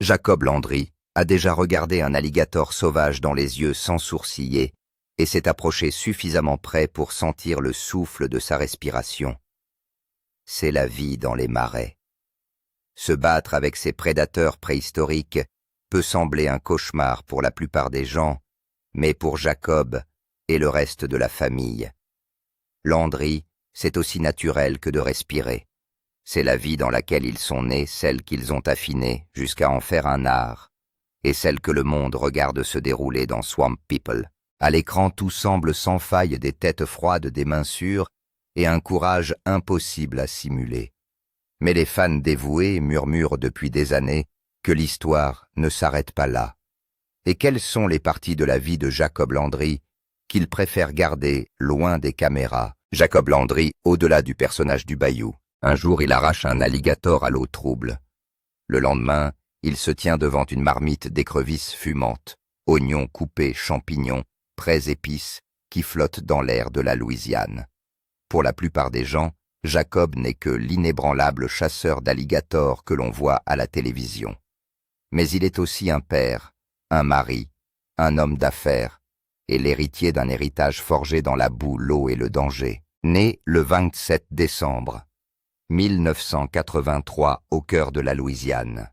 Jacob Landry a déjà regardé un alligator sauvage dans les yeux sans sourciller et s'est approché suffisamment près pour sentir le souffle de sa respiration. C'est la vie dans les marais. Se battre avec ces prédateurs préhistoriques peut sembler un cauchemar pour la plupart des gens, mais pour Jacob et le reste de la famille. Landry, c'est aussi naturel que de respirer. C'est la vie dans laquelle ils sont nés, celle qu'ils ont affinée jusqu'à en faire un art, et celle que le monde regarde se dérouler dans Swamp People. À l'écran, tout semble sans faille, des têtes froides, des mains sûres, et un courage impossible à simuler. Mais les fans dévoués murmurent depuis des années que l'histoire ne s'arrête pas là. Et quelles sont les parties de la vie de Jacob Landry qu'il préfère garder loin des caméras? Jacob Landry, au-delà du personnage du Bayou. Un jour, il arrache un alligator à l'eau trouble. Le lendemain, il se tient devant une marmite d'écrevisses fumantes, oignons coupés, champignons, prés épices qui flottent dans l'air de la Louisiane. Pour la plupart des gens, Jacob n'est que l'inébranlable chasseur d'alligators que l'on voit à la télévision. Mais il est aussi un père, un mari, un homme d'affaires, et l'héritier d'un héritage forgé dans la boue, l'eau et le danger. Né le 27 décembre 1983 au cœur de la Louisiane.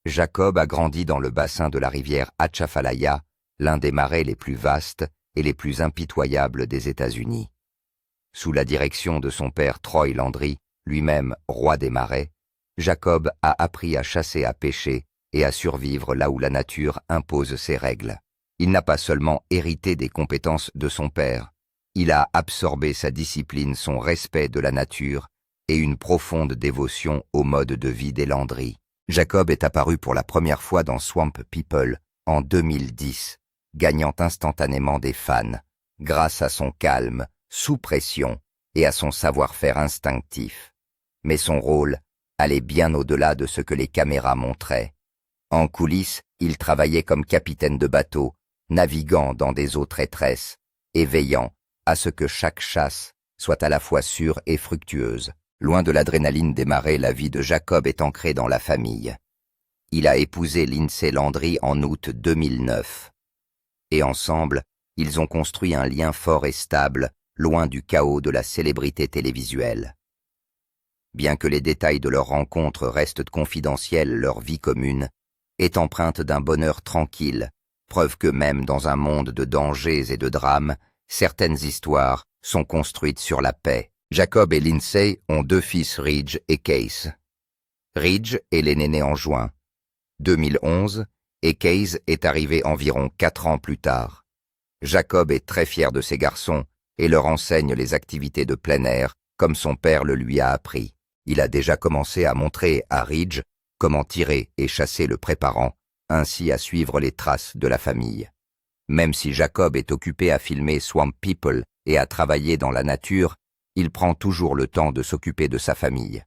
Jacob a grandi dans le bassin de la rivière Atchafalaya, l'un des marais les plus vastes et les plus impitoyables des États-Unis. Sous la direction de son père Troy Landry, lui-même roi des marais, Jacob a appris à chasser, à pêcher et à survivre là où la nature impose ses règles. Il n'a pas seulement hérité des compétences de son père, il a absorbé sa discipline, son respect de la nature et une profonde dévotion au mode de vie des Landry. Jacob est apparu pour la première fois dans Swamp People en 2010, gagnant instantanément des fans, grâce à son calme, sous pression et à son savoir-faire instinctif. Mais son rôle allait bien au-delà de ce que les caméras montraient. En coulisses, il travaillait comme capitaine de bateau, naviguant dans des eaux traîtresses et veillant à ce que chaque chasse soit à la fois sûre et fructueuse. Loin de l'adrénaline des marais, la vie de Jacob est ancrée dans la famille. Il a épousé Lindsay Landry en août 2009. Et ensemble, ils ont construit un lien fort et stable, loin du chaos de la célébrité télévisuelle. Bien que les détails de leur rencontre restent confidentiels, leur vie commune est empreinte d'un bonheur tranquille, preuve que même dans un monde de dangers et de drames, certaines histoires sont construites sur la paix. Jacob et Lindsay ont 2 fils, Ridge et Case. Ridge est l'aîné né en juin 2011 et Case est arrivé environ 4 ans plus tard. Jacob est très fier de ses garçons et leur enseigne les activités de plein air comme son père le lui a appris. Il a déjà commencé à montrer à Ridge comment tirer et chasser le préparant, ainsi à suivre les traces de la famille. Même si Jacob est occupé à filmer Swamp People et à travailler dans la nature, il prend toujours le temps de s'occuper de sa famille.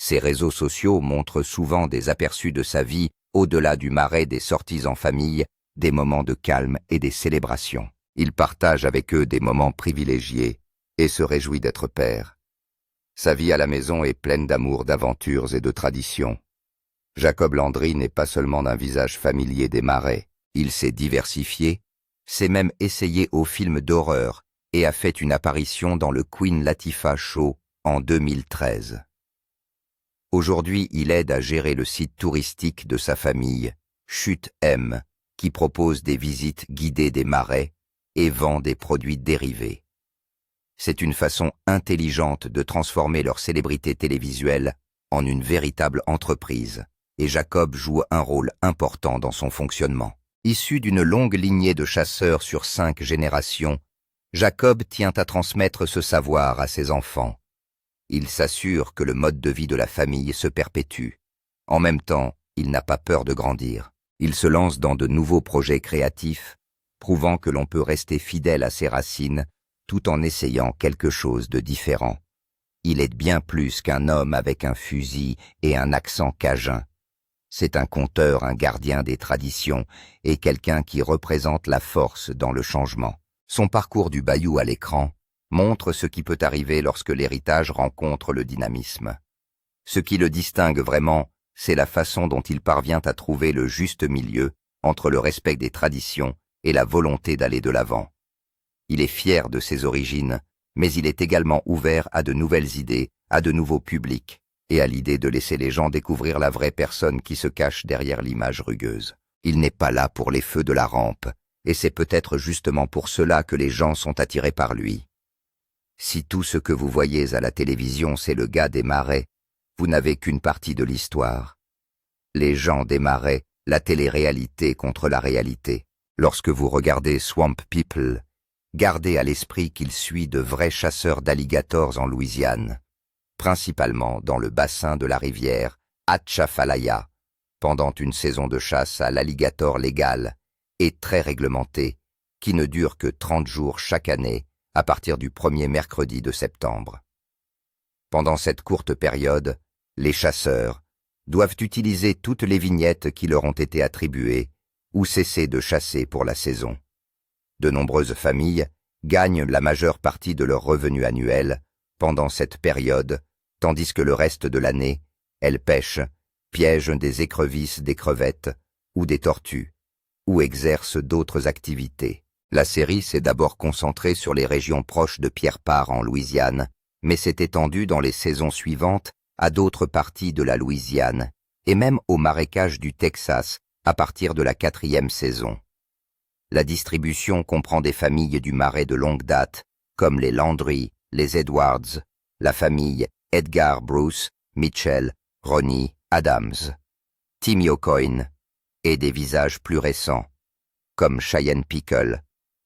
Ses réseaux sociaux montrent souvent des aperçus de sa vie au-delà du marais, des sorties en famille, des moments de calme et des célébrations. Il partage avec eux des moments privilégiés et se réjouit d'être père. Sa vie à la maison est pleine d'amour, d'aventures et de traditions. Jacob Landry n'est pas seulement d'un visage familier des marais. Il s'est diversifié, s'est même essayé au film d'horreur et a fait une apparition dans le Queen Latifah Show en 2013. Aujourd'hui, il aide à gérer le site touristique de sa famille, Chute M, qui propose des visites guidées des marais et vend des produits dérivés. C'est une façon intelligente de transformer leur célébrité télévisuelle en une véritable entreprise, et Jacob joue un rôle important dans son fonctionnement. Issu d'une longue lignée de chasseurs sur 5 générations, Jacob tient à transmettre ce savoir à ses enfants. Il s'assure que le mode de vie de la famille se perpétue. En même temps, il n'a pas peur de grandir. Il se lance dans de nouveaux projets créatifs, prouvant que l'on peut rester fidèle à ses racines tout en essayant quelque chose de différent. Il est bien plus qu'un homme avec un fusil et un accent cajun. C'est un conteur, un gardien des traditions et quelqu'un qui représente la force dans le changement. Son parcours du Bayou à l'écran montre ce qui peut arriver lorsque l'héritage rencontre le dynamisme. Ce qui le distingue vraiment, c'est la façon dont il parvient à trouver le juste milieu entre le respect des traditions et la volonté d'aller de l'avant. Il est fier de ses origines, mais il est également ouvert à de nouvelles idées, à de nouveaux publics, et à l'idée de laisser les gens découvrir la vraie personne qui se cache derrière l'image rugueuse. Il n'est pas là pour les feux de la rampe, et c'est peut-être justement pour cela que les gens sont attirés par lui. Si tout ce que vous voyez à la télévision c'est le gars des marais, vous n'avez qu'une partie de l'histoire. Les gens des marais, la télé-réalité contre la réalité. Lorsque vous regardez Swamp People, gardez à l'esprit qu'il suit de vrais chasseurs d'alligators en Louisiane, principalement dans le bassin de la rivière Atchafalaya, pendant une saison de chasse à l'alligator légal et très réglementée, qui ne dure que 30 jours chaque année à partir du premier mercredi de septembre. Pendant cette courte période, les chasseurs doivent utiliser toutes les vignettes qui leur ont été attribuées ou cesser de chasser pour la saison. De nombreuses familles gagnent la majeure partie de leurs revenus annuels pendant cette période, tandis que le reste de l'année, elles pêchent, piègent des écrevisses, des crevettes ou des tortues, ou exercent d'autres activités. La série s'est d'abord concentrée sur les régions proches de Pierre Part en Louisiane, mais s'est étendue dans les saisons suivantes à d'autres parties de la Louisiane, et même aux marécages du Texas à partir de la 4e saison. La distribution comprend des familles du marais de longue date, comme les Landry, les Edwards, la famille Edgar Bruce, Mitchell, Ronnie, Adams, Timmy O'Coin, et des visages plus récents, comme Cheyenne Pickle,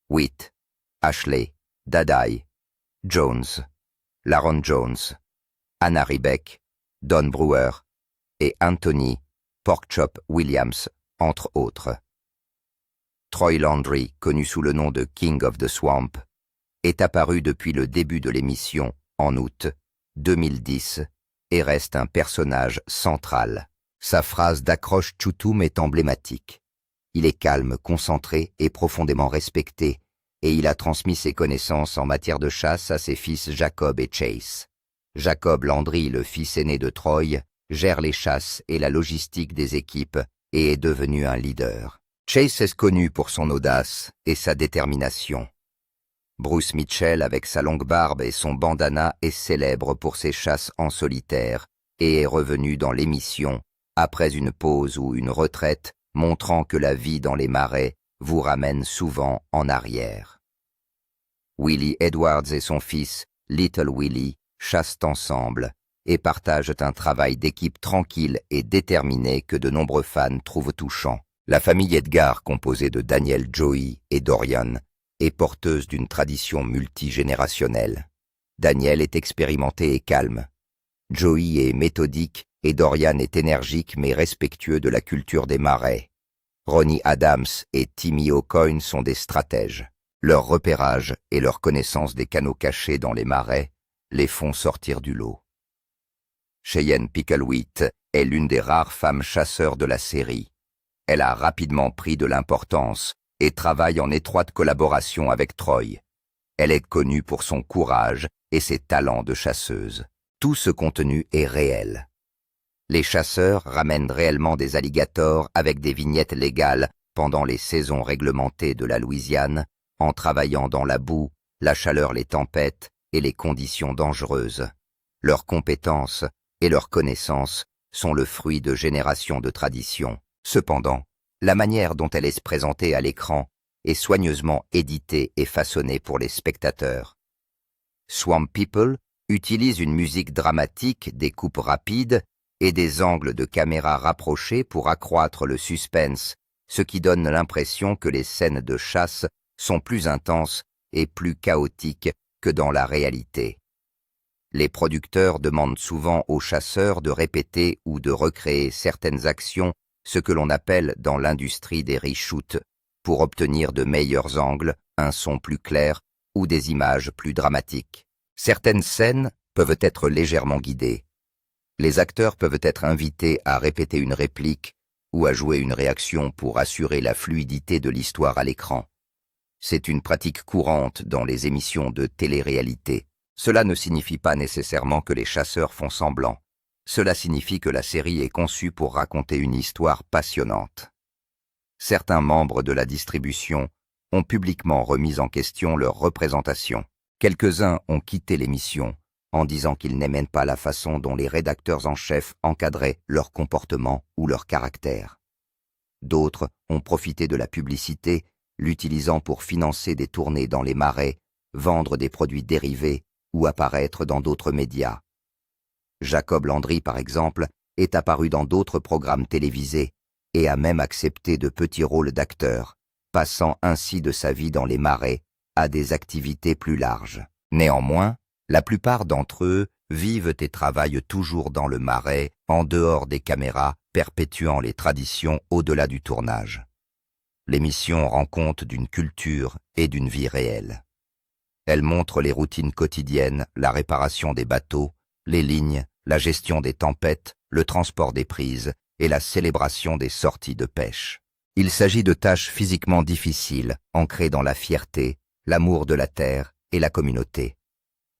Witt, Ashley, Dadai, Jones, Laron Jones, Anna Ribeck, Don Brewer et Anthony Porkchop Williams, entre autres. Troy Landry, connu sous le nom de King of the Swamp, est apparu depuis le début de l'émission, en août 2010, et reste un personnage central. Sa phrase d'accroche Choutoum est emblématique. Il est calme, concentré et profondément respecté, et il a transmis ses connaissances en matière de chasse à ses fils Jacob et Chase. Jacob Landry, le fils aîné de Troy, gère les chasses et la logistique des équipes et est devenu un leader. Chase est connu pour son audace et sa détermination. Bruce Mitchell, avec sa longue barbe et son bandana, est célèbre pour ses chasses en solitaire et est revenu dans l'émission après une pause ou une retraite, montrant que la vie dans les marais vous ramène souvent en arrière. Willie Edwards et son fils, Little Willie, chassent ensemble et partagent un travail d'équipe tranquille et déterminé que de nombreux fans trouvent touchant. La famille Edgar, composée de Daniel, Joey et Dorian, est porteuse d'une tradition multigénérationnelle. Daniel est expérimenté et calme. Joey est méthodique et Dorian est énergique mais respectueux de la culture des marais. Ronnie Adams et Timmy O'Coin sont des stratèges. Leur repérage et leur connaissance des canaux cachés dans les marais les font sortir du lot. Cheyenne Picklewitt est l'une des rares femmes chasseurs de la série. Elle a rapidement pris de l'importance et travaille en étroite collaboration avec Troy. Elle est connue pour son courage et ses talents de chasseuse. Tout ce contenu est réel. Les chasseurs ramènent réellement des alligators avec des vignettes légales pendant les saisons réglementées de la Louisiane, en travaillant dans la boue, la chaleur, les tempêtes et les conditions dangereuses. Leurs compétences et leurs connaissances sont le fruit de générations de traditions. Cependant, la manière dont elle est présentée à l'écran est soigneusement éditée et façonnée pour les spectateurs. Swamp People utilise une musique dramatique, des coupes rapides et des angles de caméra rapprochés pour accroître le suspense, ce qui donne l'impression que les scènes de chasse sont plus intenses et plus chaotiques que dans la réalité. Les producteurs demandent souvent aux chasseurs de répéter ou de recréer certaines actions, ce que l'on appelle dans l'industrie des reshoots, pour obtenir de meilleurs angles, un son plus clair ou des images plus dramatiques. Certaines scènes peuvent être légèrement guidées. Les acteurs peuvent être invités à répéter une réplique ou à jouer une réaction pour assurer la fluidité de l'histoire à l'écran. C'est une pratique courante dans les émissions de télé-réalité. Cela ne signifie pas nécessairement que les chasseurs font semblant. Cela signifie que la série est conçue pour raconter une histoire passionnante. Certains membres de la distribution ont publiquement remis en question leur représentation. Quelques-uns ont quitté l'émission en disant qu'ils n'aimaient pas la façon dont les rédacteurs en chef encadraient leur comportement ou leur caractère. D'autres ont profité de la publicité, l'utilisant pour financer des tournées dans les marais, vendre des produits dérivés ou apparaître dans d'autres médias. Jacob Landry, par exemple, est apparu dans d'autres programmes télévisés et a même accepté de petits rôles d'acteur, passant ainsi de sa vie dans les marais à des activités plus larges. Néanmoins, la plupart d'entre eux vivent et travaillent toujours dans le marais, en dehors des caméras, perpétuant les traditions au-delà du tournage. L'émission rend compte d'une culture et d'une vie réelle. Elle montre les routines quotidiennes, la réparation des bateaux, les lignes, la gestion des tempêtes, le transport des prises et la célébration des sorties de pêche. Il s'agit de tâches physiquement difficiles, ancrées dans la fierté, l'amour de la terre et la communauté.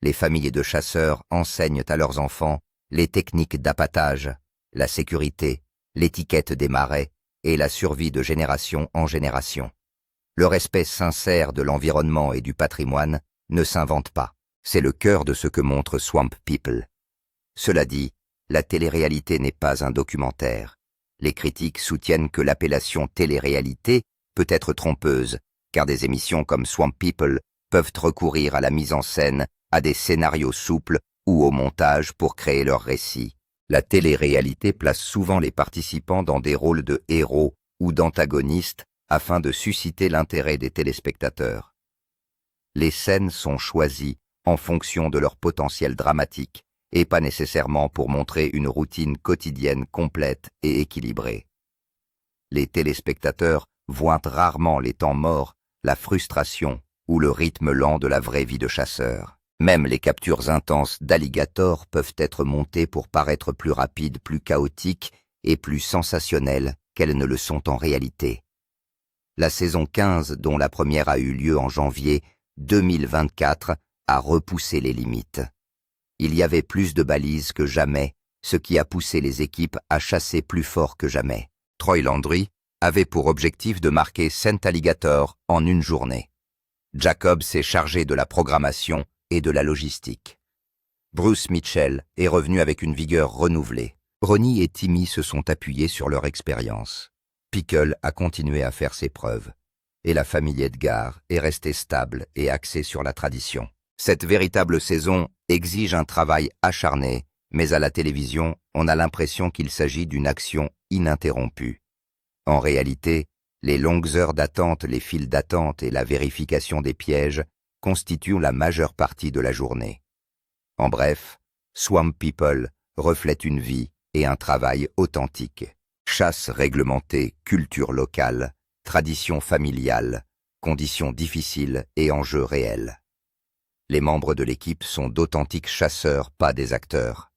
Les familles de chasseurs enseignent à leurs enfants les techniques d'appâtage, la sécurité, l'étiquette des marais et la survie de génération en génération. Le respect sincère de l'environnement et du patrimoine ne s'invente pas. C'est le cœur de ce que montre Swamp People. Cela dit, la télé-réalité n'est pas un documentaire. Les critiques soutiennent que l'appellation télé-réalité peut être trompeuse, car des émissions comme Swamp People peuvent recourir à la mise en scène, à des scénarios souples ou au montage pour créer leur récit. La télé-réalité place souvent les participants dans des rôles de héros ou d'antagonistes afin de susciter l'intérêt des téléspectateurs. Les scènes sont choisies en fonction de leur potentiel dramatique et pas nécessairement pour montrer une routine quotidienne complète et équilibrée. Les téléspectateurs voient rarement les temps morts, la frustration ou le rythme lent de la vraie vie de chasseur. Même les captures intenses d'alligators peuvent être montées pour paraître plus rapides, plus chaotiques et plus sensationnelles qu'elles ne le sont en réalité. La saison 15, dont la première a eu lieu en janvier 2024, a repoussé les limites. Il y avait plus de balises que jamais, ce qui a poussé les équipes à chasser plus fort que jamais. Troy Landry avait pour objectif de marquer 100 alligators en une journée. Jacob s'est chargé de la programmation et de la logistique. Bruce Mitchell est revenu avec une vigueur renouvelée. Ronnie et Timmy se sont appuyés sur leur expérience. Pickle a continué à faire ses preuves. Et la famille Edgar est restée stable et axée sur la tradition. Cette véritable saison exige un travail acharné, mais à la télévision, on a l'impression qu'il s'agit d'une action ininterrompue. En réalité, les longues heures d'attente, les files d'attente et la vérification des pièges constituent la majeure partie de la journée. En bref, Swamp People reflète une vie et un travail authentique. Chasse réglementée, culture locale, tradition familiale, conditions difficiles et enjeux réels. Les membres de l'équipe sont d'authentiques chasseurs, pas des acteurs.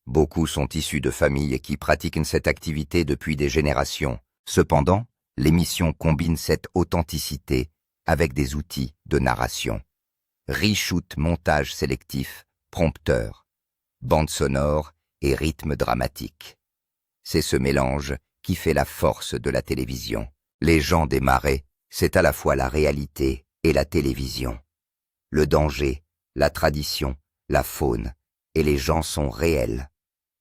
Beaucoup sont issus de familles qui pratiquent cette activité depuis des générations. Cependant, l'émission combine cette authenticité avec des outils de narration. Reshoot, montage sélectif, prompteur, bande sonore et rythme dramatique. C'est ce mélange qui fait la force de la télévision. Les gens des marais, c'est à la fois la réalité et la télévision. Le danger, la tradition, la faune, et les gens sont réels.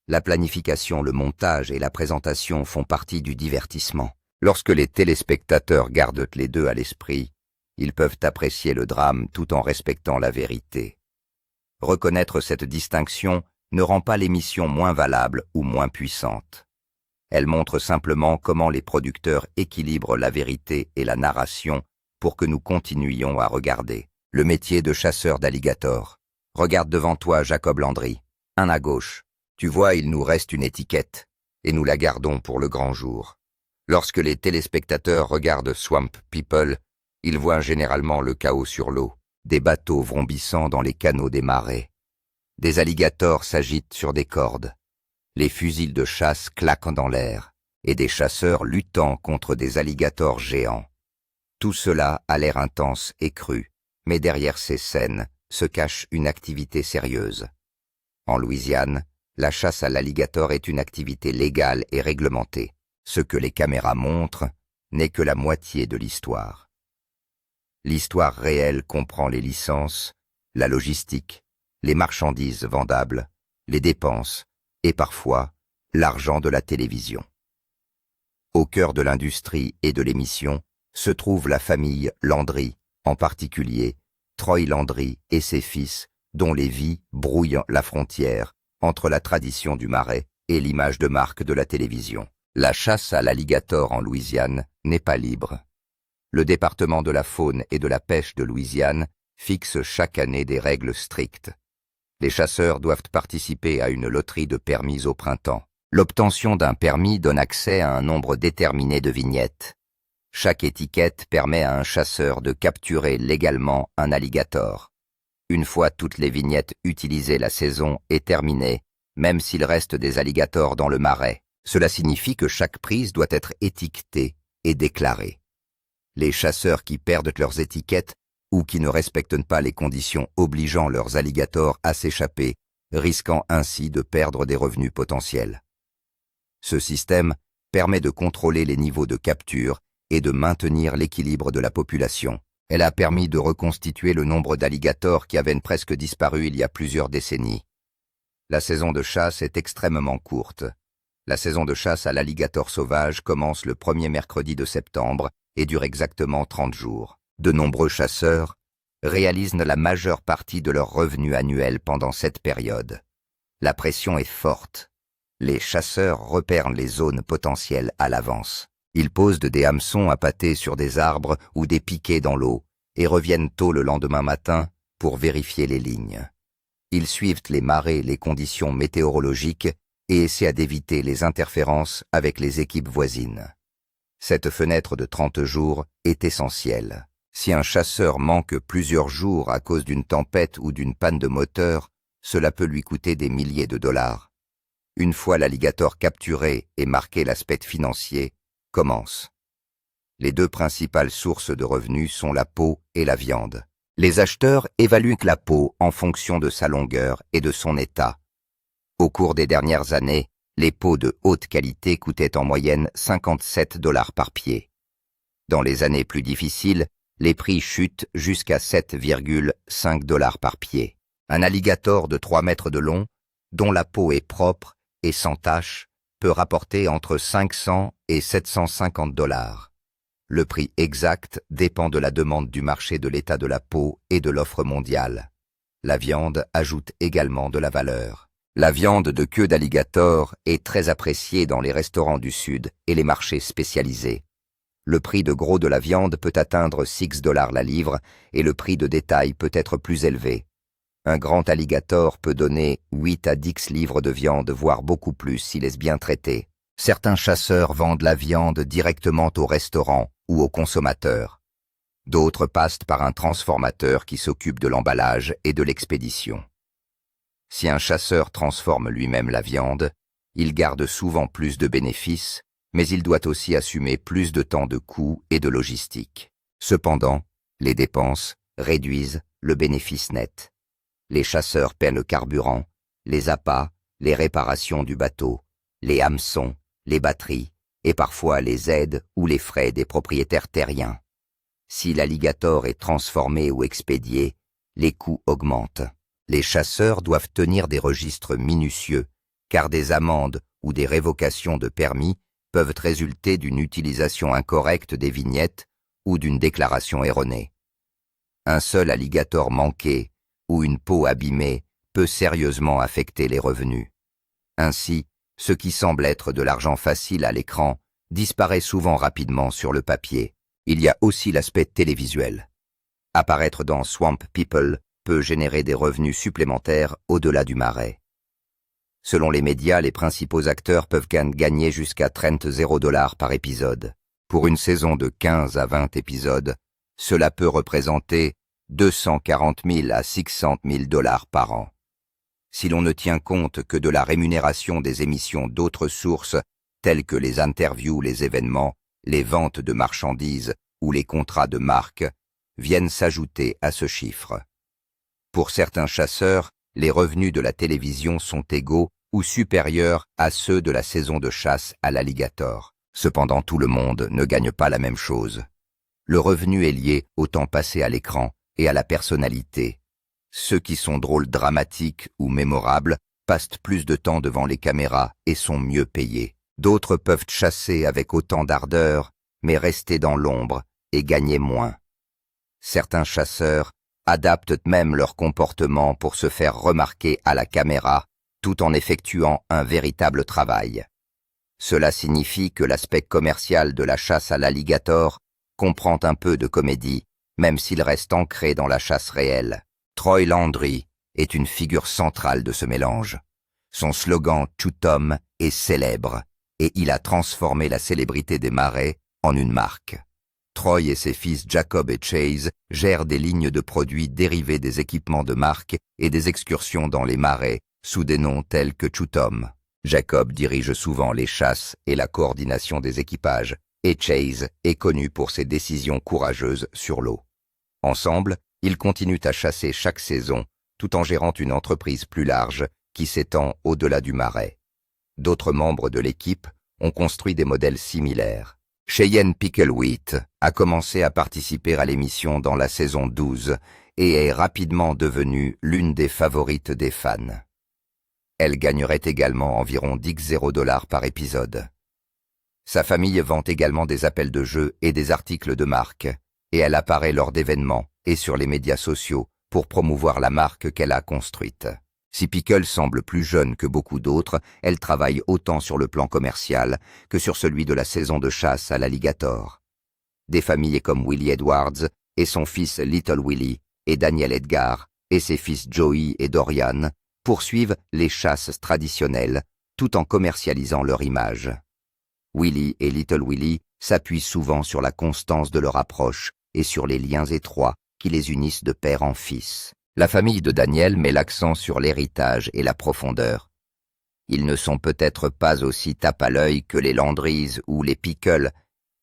La planification, le montage et la présentation font partie du divertissement. Lorsque les téléspectateurs gardent les deux à l'esprit, ils peuvent apprécier le drame tout en respectant la vérité. Reconnaître cette distinction ne rend pas l'émission moins valable ou moins puissante. Elle montre simplement comment les producteurs équilibrent la vérité et la narration pour que nous continuions à regarder. Le métier de chasseur d'alligators. Regarde devant toi Jacob Landry, un à gauche. Tu vois, il nous reste une étiquette, et nous la gardons pour le grand jour. Lorsque les téléspectateurs regardent Swamp People, ils voient généralement le chaos sur l'eau, des bateaux vrombissant dans les canaux des marais. Des alligators s'agitent sur des cordes. Les fusils de chasse claquent dans l'air, et des chasseurs luttant contre des alligators géants. Tout cela a l'air intense et cru, mais derrière ces scènes se cache une activité sérieuse. En Louisiane, La chasse à l'alligator est une activité légale et réglementée. Ce que les caméras montrent n'est que la moitié de l'histoire. L'histoire réelle comprend les licences, la logistique, les marchandises vendables, les dépenses et parfois l'argent de la télévision. Au cœur de l'industrie et de l'émission se trouve la famille Landry, en particulier Troy Landry et ses fils, dont les vies brouillent la frontière entre la tradition du marais et l'image de marque de la télévision. La chasse à l'alligator en Louisiane n'est pas libre. Le département de la faune et de la pêche de Louisiane fixe chaque année des règles strictes. Les chasseurs doivent participer à une loterie de permis au printemps. L'obtention d'un permis donne accès à un nombre déterminé de vignettes. Chaque étiquette permet à un chasseur de capturer légalement un alligator. Une fois toutes les vignettes utilisées, la saison est terminée, même s'il reste des alligators dans le marais. Cela signifie que chaque prise doit être étiquetée et déclarée. Les chasseurs qui perdent leurs étiquettes ou qui ne respectent pas les conditions obligeant leurs alligators à s'échapper, risquant ainsi de perdre des revenus potentiels. Ce système permet de contrôler les niveaux de capture et de maintenir l'équilibre de la population. Elle a permis de reconstituer le nombre d'alligators qui avaient presque disparu il y a plusieurs décennies. La saison de chasse est extrêmement courte. La saison de chasse à l'alligator sauvage commence le premier mercredi de septembre et dure exactement 30 jours. De nombreux chasseurs réalisent la majeure partie de leurs revenus annuels pendant cette période. La pression est forte. Les chasseurs repèrent les zones potentielles à l'avance. Ils posent des hameçons appâtés sur des arbres ou des piquets dans l'eau et reviennent tôt le lendemain matin pour vérifier les lignes. Ils suivent les marées, les conditions météorologiques et essaient d'éviter les interférences avec les équipes voisines. Cette fenêtre de 30 jours est essentielle. Si un chasseur manque plusieurs jours à cause d'une tempête ou d'une panne de moteur, cela peut lui coûter des milliers de dollars. Une fois l'alligator capturé et marqué l'aspect financier, commence. Les deux principales sources de revenus sont la peau et la viande. Les acheteurs évaluent la peau en fonction de sa longueur et de son état. Au cours des dernières années, les peaux de haute qualité coûtaient en moyenne 57 $ par pied. Dans les années plus difficiles, les prix chutent jusqu'à 7,5 $ par pied. Un alligator de 3 mètres de long, dont la peau est propre et sans tache, peut rapporter entre 500 et 750 $. Le prix exact dépend de la demande du marché, de l'état de la peau et de l'offre mondiale. La viande ajoute également de la valeur. La viande de queue d'alligator est très appréciée dans les restaurants du Sud et les marchés spécialisés. Le prix de gros de la viande peut atteindre 6 $ la livre et le prix de détail peut être plus élevé. Un grand alligator peut donner 8 à 10 livres de viande, voire beaucoup plus s'il est bien traité. Certains chasseurs vendent la viande directement au restaurant ou aux consommateurs. D'autres passent par un transformateur qui s'occupe de l'emballage et de l'expédition. Si un chasseur transforme lui-même la viande, il garde souvent plus de bénéfices, mais il doit aussi assumer plus de temps de coûts et de logistique. Cependant, les dépenses réduisent le bénéfice net. Les chasseurs paient le carburant, les appâts, les réparations du bateau, les hameçons, les batteries et parfois les aides ou les frais des propriétaires terriens. Si l'alligator est transformé ou expédié, les coûts augmentent. Les chasseurs doivent tenir des registres minutieux, car des amendes ou des révocations de permis peuvent résulter d'une utilisation incorrecte des vignettes ou d'une déclaration erronée. Un seul alligator manqué ou une peau abîmée peut sérieusement affecter les revenus. Ainsi, ce qui semble être de l'argent facile à l'écran disparaît souvent rapidement sur le papier. Il y a aussi l'aspect télévisuel. Apparaître dans Swamp People peut générer des revenus supplémentaires au-delà du marais. Selon les médias, les principaux acteurs peuvent gagner jusqu'à 30 $ par épisode. Pour une saison de 15 à 20 épisodes, cela peut représenter 240 000 à 600 000 $ par an. Si l'on ne tient compte que de la rémunération des émissions d'autres sources, telles que les interviews, les événements, les ventes de marchandises ou les contrats de marque, viennent s'ajouter à ce chiffre. Pour certains chasseurs, les revenus de la télévision sont égaux ou supérieurs à ceux de la saison de chasse à l'alligator. Cependant, tout le monde ne gagne pas la même chose. Le revenu est lié au temps passé à l'écran et à la personnalité. Ceux qui sont drôles, dramatiques ou mémorables passent plus de temps devant les caméras et sont mieux payés. D'autres peuvent chasser avec autant d'ardeur, mais rester dans l'ombre et gagner moins. Certains chasseurs adaptent même leur comportement pour se faire remarquer à la caméra tout en effectuant un véritable travail. Cela signifie que l'aspect commercial de la chasse à l'alligator comprend un peu de comédie, même s'il reste ancré dans la chasse réelle. Troy Landry est une figure centrale de ce mélange. Son slogan « Shoot 'em » est célèbre, et il a transformé la célébrité des marais en une marque. Troy et ses fils Jacob et Chase gèrent des lignes de produits dérivés des équipements de marque et des excursions dans les marais, sous des noms tels que Shoot 'em. Jacob dirige souvent les chasses et la coordination des équipages, et Chase est connu pour ses décisions courageuses sur l'eau. Ensemble, ils continuent à chasser chaque saison, tout en gérant une entreprise plus large qui s'étend au-delà du marais. D'autres membres de l'équipe ont construit des modèles similaires. Cheyenne Picklewheat a commencé à participer à l'émission dans la saison 12 et est rapidement devenue l'une des favorites des fans. Elle gagnerait également environ $10 par épisode. Sa famille vend également des appels de jeu et des articles de marque, et elle apparaît lors d'événements et sur les médias sociaux pour promouvoir la marque qu'elle a construite. Si Pickle semble plus jeune que beaucoup d'autres, elle travaille autant sur le plan commercial que sur celui de la saison de chasse à l'alligator. Des familles comme Willie Edwards et son fils Little Willie, et Daniel Edgar et ses fils Joey et Dorian poursuivent les chasses traditionnelles tout en commercialisant leur image. Willie et Little Willie s'appuient souvent sur la constance de leur approche et sur les liens étroits qui les unissent de père en fils. La famille de Daniel met l'accent sur l'héritage et la profondeur. Ils ne sont peut-être pas aussi tape à l'œil que les Landrys ou les Pickle,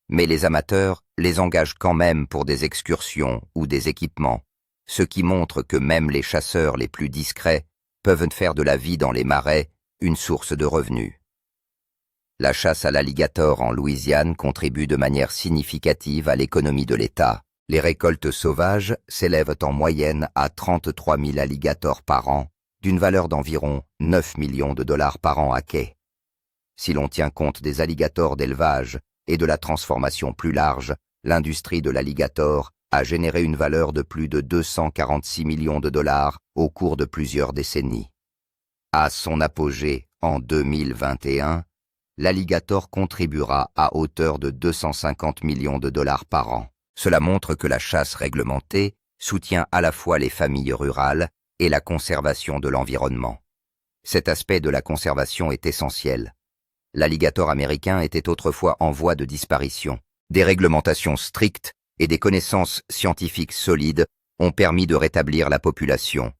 mais les amateurs les engagent quand même pour des excursions ou des équipements, ce qui montre que même les chasseurs les plus discrets peuvent faire de la vie dans les marais une source de revenus. La chasse à l'alligator en Louisiane contribue de manière significative à l'économie de l'État. Les récoltes sauvages s'élèvent en moyenne à 33 000 alligators par an, d'une valeur d'environ 9 millions de dollars par an à quai. Si l'on tient compte des alligators d'élevage et de la transformation plus large, l'industrie de l'alligator a généré une valeur de plus de 246 millions de dollars au cours de plusieurs décennies. À son apogée en 2021, l'alligator contribuera à hauteur de 250 millions de dollars par an. Cela montre que la chasse réglementée soutient à la fois les familles rurales et la conservation de l'environnement. Cet aspect de la conservation est essentiel. L'alligator américain était autrefois en voie de disparition. Des réglementations strictes et des connaissances scientifiques solides ont permis de rétablir la population.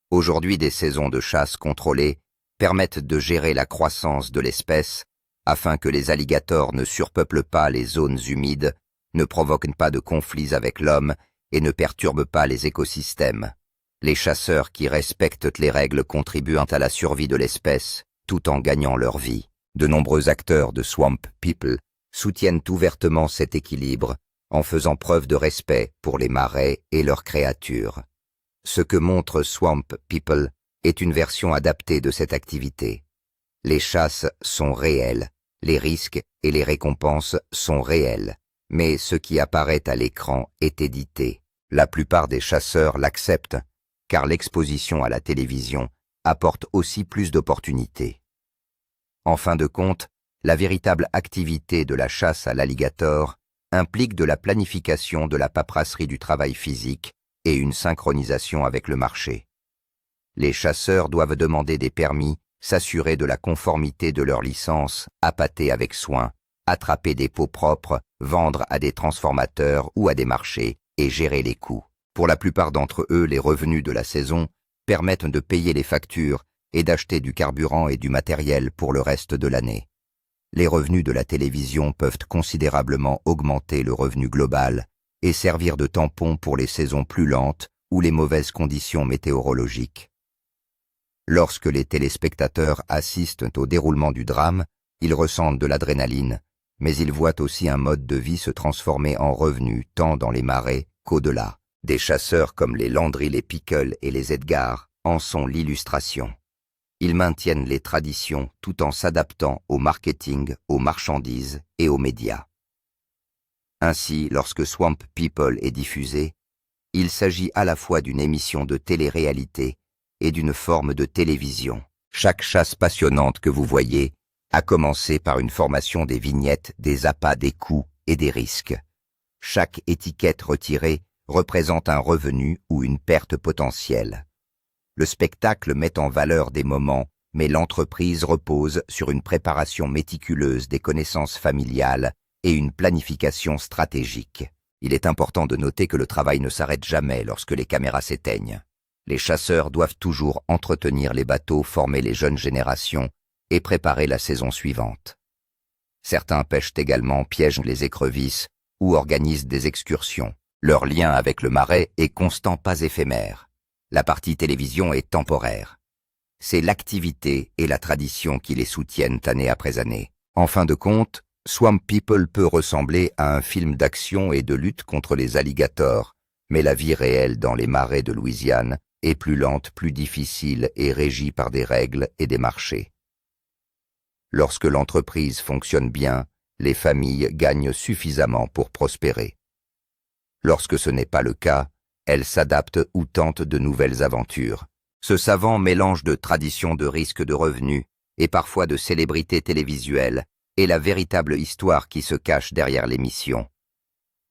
Aujourd'hui, des saisons de chasse contrôlées permettent de gérer la croissance de l'espèce afin que les alligators ne surpeuplent pas les zones humides, ne provoquent pas de conflits avec l'homme et ne perturbent pas les écosystèmes. Les chasseurs qui respectent les règles contribuent à la survie de l'espèce tout en gagnant leur vie. De nombreux acteurs de Swamp People soutiennent ouvertement cet équilibre en faisant preuve de respect pour les marais et leurs créatures. Ce que montre Swamp People est une version adaptée de cette activité. Les chasses sont réelles, les risques et les récompenses sont réels, mais ce qui apparaît à l'écran est édité. La plupart des chasseurs l'acceptent, car l'exposition à la télévision apporte aussi plus d'opportunités. En fin de compte, la véritable activité de la chasse à l'alligator implique de la planification de la paperasserie du travail physique et une synchronisation avec le marché. Les chasseurs doivent demander des permis, s'assurer de la conformité de leur licence, appâter avec soin, attraper des peaux propres, vendre à des transformateurs ou à des marchés et gérer les coûts. Pour la plupart d'entre eux, les revenus de la saison permettent de payer les factures et d'acheter du carburant et du matériel pour le reste de l'année. Les revenus de la télévision peuvent considérablement augmenter le revenu global et servir de tampon pour les saisons plus lentes ou les mauvaises conditions météorologiques. Lorsque les téléspectateurs assistent au déroulement du drame, ils ressentent de l'adrénaline, mais ils voient aussi un mode de vie se transformer en revenu tant dans les marais qu'au-delà. Des chasseurs comme les Landry, les Pickle et les Edgar en sont l'illustration. Ils maintiennent les traditions tout en s'adaptant au marketing, aux marchandises et aux médias. Ainsi, lorsque Swamp People est diffusé, il s'agit à la fois d'une émission de télé-réalité et d'une forme de télévision. Chaque chasse passionnante que vous voyez a commencé par une formation des vignettes, des appâts, des coûts et des risques. Chaque étiquette retirée représente un revenu ou une perte potentielle. Le spectacle met en valeur des moments, mais l'entreprise repose sur une préparation méticuleuse des connaissances familiales et une planification stratégique. Il est important de noter que le travail ne s'arrête jamais lorsque les caméras s'éteignent. Les chasseurs doivent toujours entretenir les bateaux, former les jeunes générations et préparer la saison suivante. Certains pêchent également, piègent les écrevisses ou organisent des excursions. Leur lien avec le marais est constant, pas éphémère. La partie télévision est temporaire. C'est l'activité et la tradition qui les soutiennent année après année. En fin de compte, Swamp People peut ressembler à un film d'action et de lutte contre les alligators, mais la vie réelle dans les marais de Louisiane est plus lente, plus difficile et régie par des règles et des marchés. Lorsque l'entreprise fonctionne bien, les familles gagnent suffisamment pour prospérer. Lorsque ce n'est pas le cas, elles s'adaptent ou tentent de nouvelles aventures. Ce savant mélange de traditions, de risques, de revenus et parfois de célébrités télévisuelles est la véritable histoire qui se cache derrière l'émission.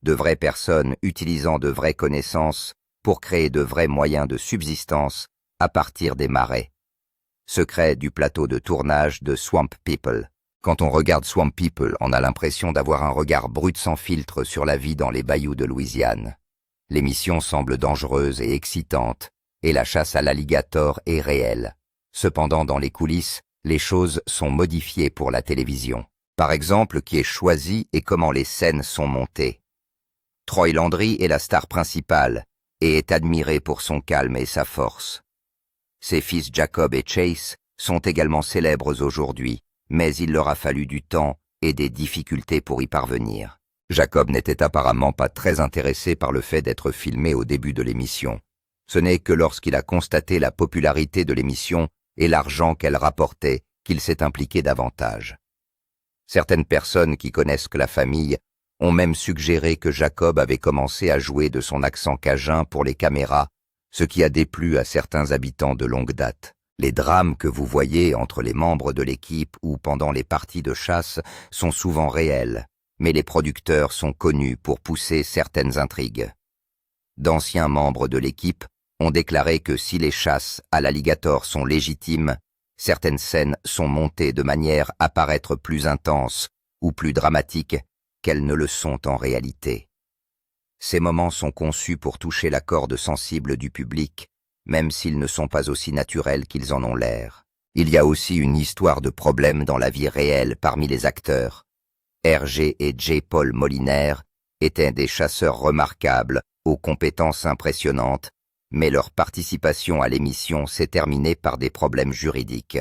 De vraies personnes utilisant de vraies connaissances pour créer de vrais moyens de subsistance à partir des marais. Secret du plateau de tournage de Swamp People. Quand on regarde Swamp People, on a l'impression d'avoir un regard brut sans filtre sur la vie dans les bayous de Louisiane. L'émission semble dangereuse et excitante, et la chasse à l'alligator est réelle. Cependant, dans les coulisses, les choses sont modifiées pour la télévision. Par exemple, qui est choisi et comment les scènes sont montées. Troy Landry est la star principale et est admiré pour son calme et sa force. Ses fils Jacob et Chase sont également célèbres aujourd'hui, mais il leur a fallu du temps et des difficultés pour y parvenir. Jacob n'était apparemment pas très intéressé par le fait d'être filmé au début de l'émission. Ce n'est que lorsqu'il a constaté la popularité de l'émission et l'argent qu'elle rapportait qu'il s'est impliqué davantage. Certaines personnes qui connaissent que la famille ont même suggéré que Jacob avait commencé à jouer de son accent cajun pour les caméras, ce qui a déplu à certains habitants de longue date. Les drames que vous voyez entre les membres de l'équipe ou pendant les parties de chasse sont souvent réels, mais les producteurs sont connus pour pousser certaines intrigues. D'anciens membres de l'équipe ont déclaré que si les chasses à l'alligator sont légitimes, certaines scènes sont montées de manière à paraître plus intenses ou plus dramatiques qu'elles ne le sont en réalité. Ces moments sont conçus pour toucher la corde sensible du public, même s'ils ne sont pas aussi naturels qu'ils en ont l'air. Il y a aussi une histoire de problèmes dans la vie réelle parmi les acteurs. R.G. et J. Paul Molinaire étaient des chasseurs remarquables, aux compétences impressionnantes, mais leur participation à l'émission s'est terminée par des problèmes juridiques.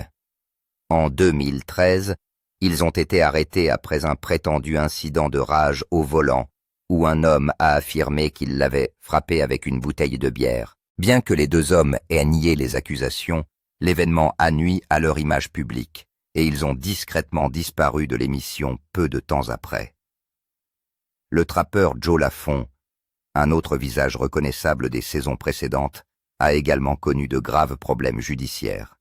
En 2013, ils ont été arrêtés après un prétendu incident de rage au volant, où un homme a affirmé qu'il l'avait frappé avec une bouteille de bière. Bien que les deux hommes aient nié les accusations, l'événement a nui à leur image publique, et ils ont discrètement disparu de l'émission peu de temps après. Le trappeur Joe Lafont, un autre visage reconnaissable des saisons précédentes, a également connu de graves problèmes judiciaires.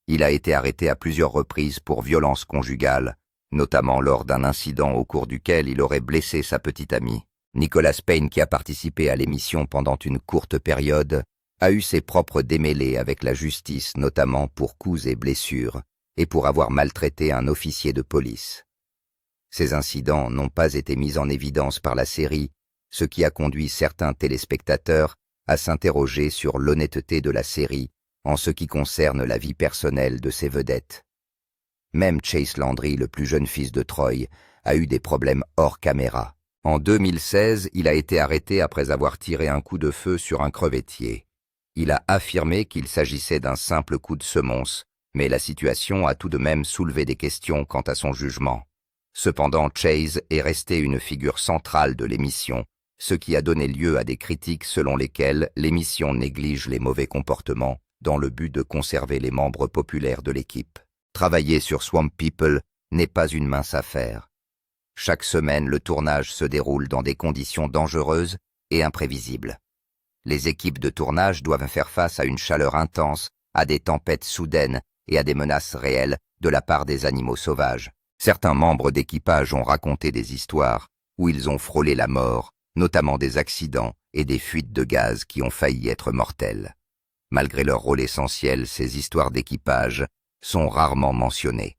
Il a été arrêté à plusieurs reprises pour violence conjugale, notamment lors d'un incident au cours duquel il aurait blessé sa petite amie. Nicolas Payne, qui a participé à l'émission pendant une courte période, a eu ses propres démêlés avec la justice, notamment pour coups et blessures, et pour avoir maltraité un officier de police. Ces incidents n'ont pas été mis en évidence par la série, ce qui a conduit certains téléspectateurs à s'interroger sur l'honnêteté de la série en ce qui concerne la vie personnelle de ses vedettes. Même Chase Landry, le plus jeune fils de Troy, a eu des problèmes hors caméra. En 2016, il a été arrêté après avoir tiré un coup de feu sur un crevettier. Il a affirmé qu'il s'agissait d'un simple coup de semonce, mais la situation a tout de même soulevé des questions quant à son jugement. Cependant, Chase est resté une figure centrale de l'émission, ce qui a donné lieu à des critiques selon lesquelles l'émission néglige les mauvais comportements dans le but de conserver les membres populaires de l'équipe. Travailler sur Swamp People n'est pas une mince affaire. Chaque semaine, le tournage se déroule dans des conditions dangereuses et imprévisibles. Les équipes de tournage doivent faire face à une chaleur intense, à des tempêtes soudaines et à des menaces réelles de la part des animaux sauvages. Certains membres d'équipage ont raconté des histoires où ils ont frôlé la mort, notamment des accidents et des fuites de gaz qui ont failli être mortelles. Malgré leur rôle essentiel, ces histoires d'équipage sont rarement mentionnées.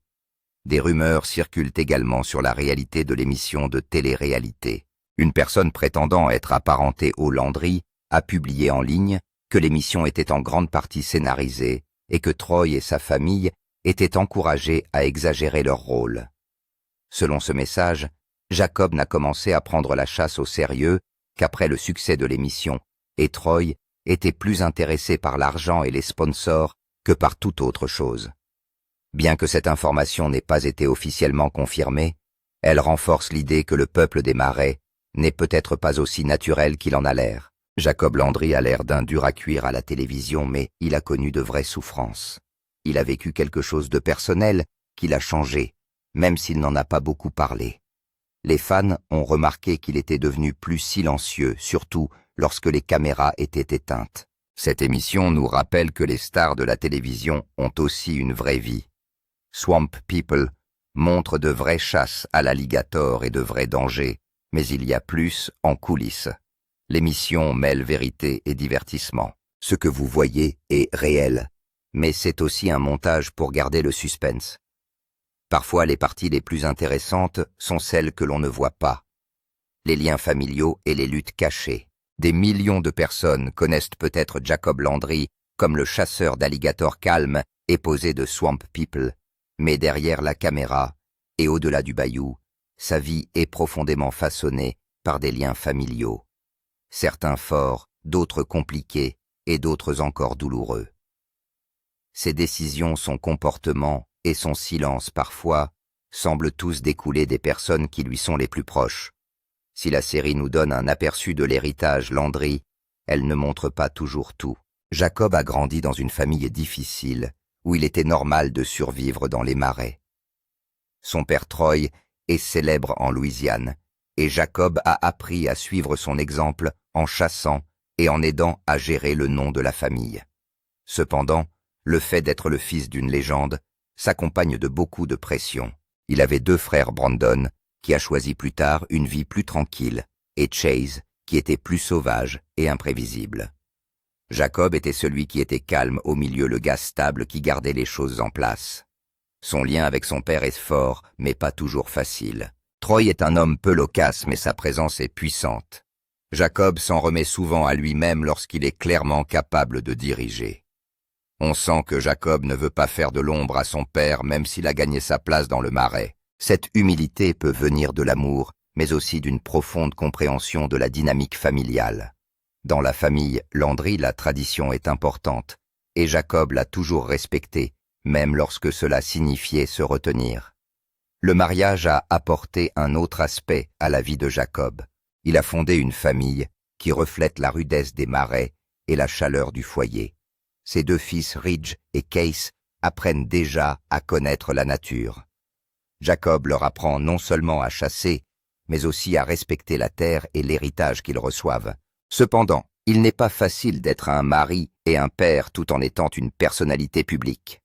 Des rumeurs circulent également sur la réalité de l'émission de télé-réalité. Une personne prétendant être apparentée au Landry a publié en ligne que l'émission était en grande partie scénarisée et que Troy et sa famille étaient encouragés à exagérer leur rôle. Selon ce message, Jacob n'a commencé à prendre la chasse au sérieux qu'après le succès de l'émission, et Troy était plus intéressé par l'argent et les sponsors que par toute autre chose. Bien que cette information n'ait pas été officiellement confirmée, elle renforce l'idée que le peuple des Marais n'est peut-être pas aussi naturel qu'il en a l'air. Jacob Landry a l'air d'un dur à cuire à la télévision, mais il a connu de vraies souffrances. Il a vécu quelque chose de personnel qui l'a changé, même s'il n'en a pas beaucoup parlé. Les fans ont remarqué qu'il était devenu plus silencieux, surtout lorsque les caméras étaient éteintes. Cette émission nous rappelle que les stars de la télévision ont aussi une vraie vie. Swamp People montre de vraies chasses à l'alligator et de vrais dangers, mais il y a plus en coulisses. L'émission mêle vérité et divertissement. Ce que vous voyez est réel, mais c'est aussi un montage pour garder le suspense. Parfois, les parties les plus intéressantes sont celles que l'on ne voit pas. Les liens familiaux et les luttes cachées. Des millions de personnes connaissent peut-être Jacob Landry comme le chasseur d'alligators calme et posé de Swamp People, mais derrière la caméra et au-delà du bayou, sa vie est profondément façonnée par des liens familiaux. Certains forts, d'autres compliqués et d'autres encore douloureux. Ses décisions, son comportement et son silence parfois semblent tous découler des personnes qui lui sont les plus proches. Si la série nous donne un aperçu de l'héritage Landry, elle ne montre pas toujours tout. Jacob a grandi dans une famille difficile, où il était normal de survivre dans les marais. Son père Troy est célèbre en Louisiane, et Jacob a appris à suivre son exemple en chassant et en aidant à gérer le nom de la famille. Cependant, le fait d'être le fils d'une légende s'accompagne de beaucoup de pression. Il avait 2 frères Brandon, qui a choisi plus tard une vie plus tranquille, et Chase, qui était plus sauvage et imprévisible. Jacob était celui qui était calme au milieu, le gars stable qui gardait les choses en place. Son lien avec son père est fort, mais pas toujours facile. Troy est un homme peu loquace, mais sa présence est puissante. Jacob s'en remet souvent à lui-même lorsqu'il est clairement capable de diriger. On sent que Jacob ne veut pas faire de l'ombre à son père, même s'il a gagné sa place dans le marais. Cette humilité peut venir de l'amour, mais aussi d'une profonde compréhension de la dynamique familiale. Dans la famille Landry, la tradition est importante, et Jacob l'a toujours respectée, même lorsque cela signifiait se retenir. Le mariage a apporté un autre aspect à la vie de Jacob. Il a fondé une famille qui reflète la rudesse des marais et la chaleur du foyer. Ses 2 fils, Ridge et Case, apprennent déjà à connaître la nature. Jacob leur apprend non seulement à chasser, mais aussi à respecter la terre et l'héritage qu'ils reçoivent. Cependant, il n'est pas facile d'être un mari et un père tout en étant une personnalité publique.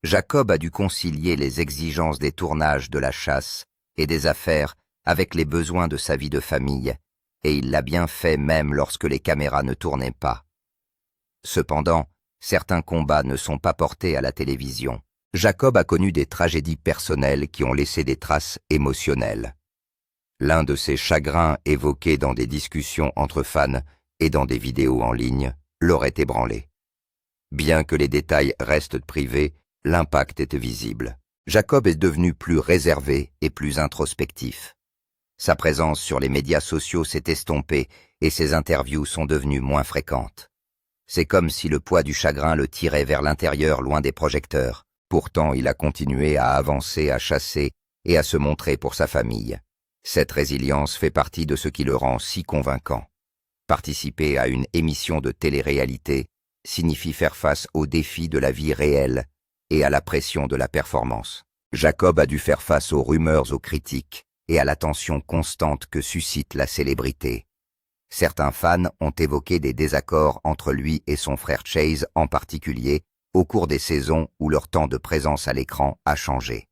Jacob a dû concilier les exigences des tournages de la chasse et des affaires avec les besoins de sa vie de famille, et il l'a bien fait même lorsque les caméras ne tournaient pas. Cependant, certains combats ne sont pas portés à la télévision. Jacob a connu des tragédies personnelles qui ont laissé des traces émotionnelles. L'un de ses chagrins évoqués dans des discussions entre fans et dans des vidéos en ligne l'aurait ébranlé. Bien que les détails restent privés, l'impact est visible. Jacob est devenu plus réservé et plus introspectif. Sa présence sur les médias sociaux s'est estompée et ses interviews sont devenues moins fréquentes. C'est comme si le poids du chagrin le tirait vers l'intérieur loin des projecteurs. Pourtant, il a continué à avancer, à chasser et à se montrer pour sa famille. Cette résilience fait partie de ce qui le rend si convaincant. Participer à une émission de télé-réalité signifie faire face aux défis de la vie réelle et à la pression de la performance. Jacob a dû faire face aux rumeurs, aux critiques et à l'attention constante que suscite la célébrité. Certains fans ont évoqué des désaccords entre lui et son frère Chase en particulier au cours des saisons où leur temps de présence à l'écran a changé.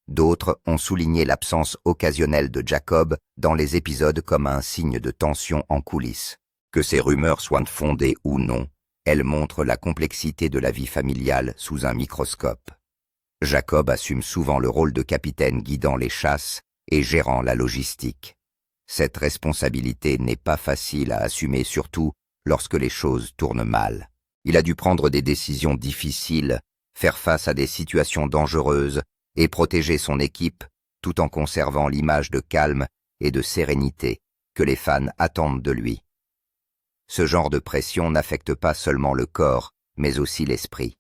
D'autres ont souligné l'absence occasionnelle de Jacob dans les épisodes comme un signe de tension en coulisses. Que ces rumeurs soient fondées ou non, elles montrent la complexité de la vie familiale sous un microscope. Jacob assume souvent le rôle de capitaine guidant les chasses et gérant la logistique. Cette responsabilité n'est pas facile à assumer, surtout lorsque les choses tournent mal. Il a dû prendre des décisions difficiles, faire face à des situations dangereuses et protéger son équipe tout en conservant l'image de calme et de sérénité que les fans attendent de lui. Ce genre de pression n'affecte pas seulement le corps, mais aussi l'esprit.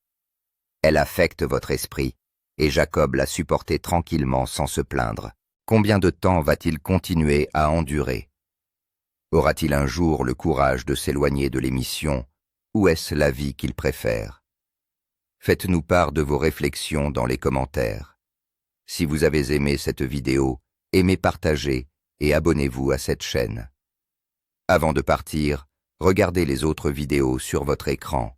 Elle affecte votre esprit, et Jacob l'a supporté tranquillement sans se plaindre. Combien de temps va-t-il continuer à endurer? Aura-t-il un jour le courage de s'éloigner de l'émission, ou est-ce la vie qu'il préfère? Faites-nous part de vos réflexions dans les commentaires. Si vous avez aimé cette vidéo, aimez, partagez et abonnez-vous à cette chaîne. Avant de partir, regardez les autres vidéos sur votre écran.